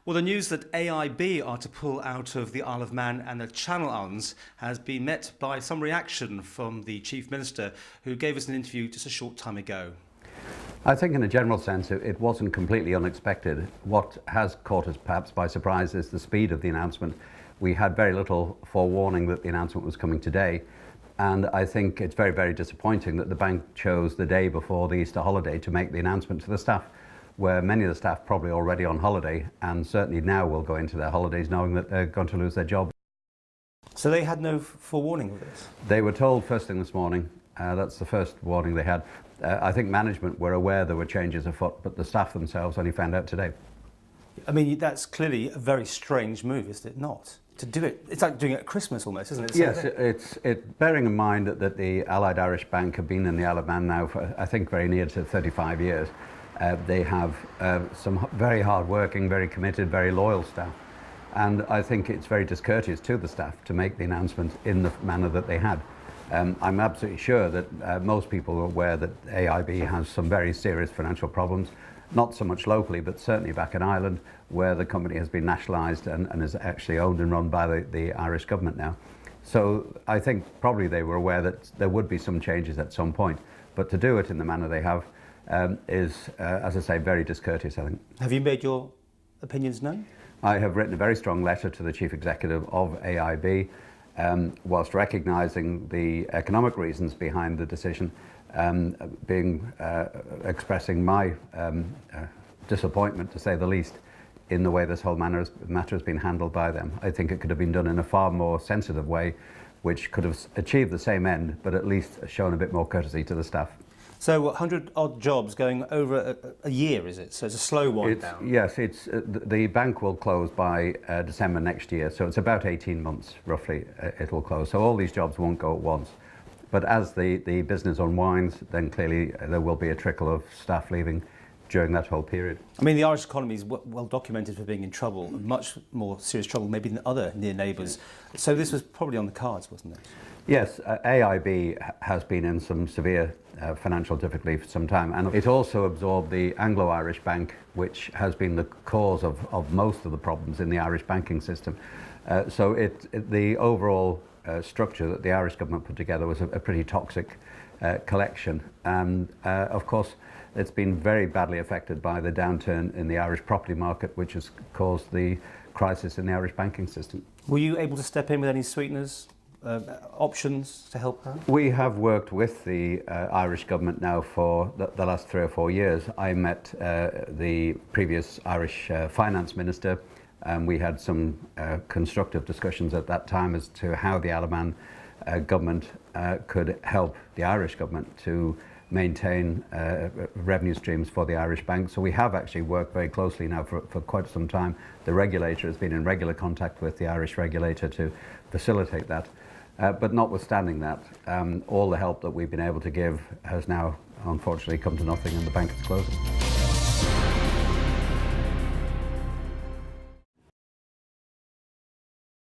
Well, the news that AIB are to pull out of the Isle of Man and the Channel Islands has been met by some reaction from the Chief Minister, who gave us an interview just a short time ago. I think in a general sense it wasn't completely unexpected. What has caught us perhaps by surprise is the speed of the announcement. We had very little forewarning that the announcement was coming today, and I think it's very, very disappointing that the bank chose the day before the Easter holiday to make the announcement to the staff, where many of the staff probably already on holiday and certainly now will go into their holidays knowing that they're going to lose their job. So they had no forewarning of this? They were told first thing this morning. That's the first warning they had. I think management were aware there were changes afoot, but the staff themselves only found out today. I mean, that's clearly a very strange move, isn't it not? To do it, it's like doing it at Christmas almost, isn't it? Yes, it's bearing in mind that the Allied Irish Bank have been in the Isle of Man now for, I think, very near to 35 years. They have some very hard-working, very committed, very loyal staff. And I think it's very discourteous to the staff to make the announcement in the manner that they had. I'm absolutely sure that most people are aware that AIB has some very serious financial problems, not so much locally, but certainly back in Ireland, where the company has been nationalised and is actually owned and run by the Irish government now. So I think probably they were aware that there would be some changes at some point, but to do it in the manner they have is, as I say, very discourteous, I think. Have you made your opinions known? I have written a very strong letter to the Chief Executive of AIB, whilst recognising the economic reasons behind the decision, expressing my disappointment, to say the least, in the way this whole matter has been handled by them. I think it could have been done in a far more sensitive way, which could have achieved the same end, but at least shown a bit more courtesy to the staff. So 100 odd jobs going over a year, is it? So it's a slow wind down? Yes, the bank will close by December next year, so it's about 18 months roughly it will close. So all these jobs won't go at once. But as the business unwinds, then clearly there will be a trickle of staff leaving during that whole period. I mean, the Irish economy is well documented for being in trouble, much more serious trouble maybe than other near neighbours. So this was probably on the cards, wasn't it? Yes, AIB has been in some severe financial difficulty for some time, and it also absorbed the Anglo-Irish Bank, which has been the cause of most of the problems in the Irish banking system. So the overall structure that the Irish government put together was a pretty toxic collection, and of course it's been very badly affected by the downturn in the Irish property market, which has caused the crisis in the Irish banking system. Were you able to step in with any sweeteners? Options to help out? We have worked with the Irish government now for the last 3 or 4 years. I met the previous Irish finance minister, and we had some constructive discussions at that time as to how the Isle of Man government could help the Irish government to maintain revenue streams for the Irish bank. So we have actually worked very closely now for quite some time. The regulator has been in regular contact with the Irish regulator to facilitate that. But notwithstanding that, all the help that we've been able to give has now unfortunately come to nothing, and the bank is closing.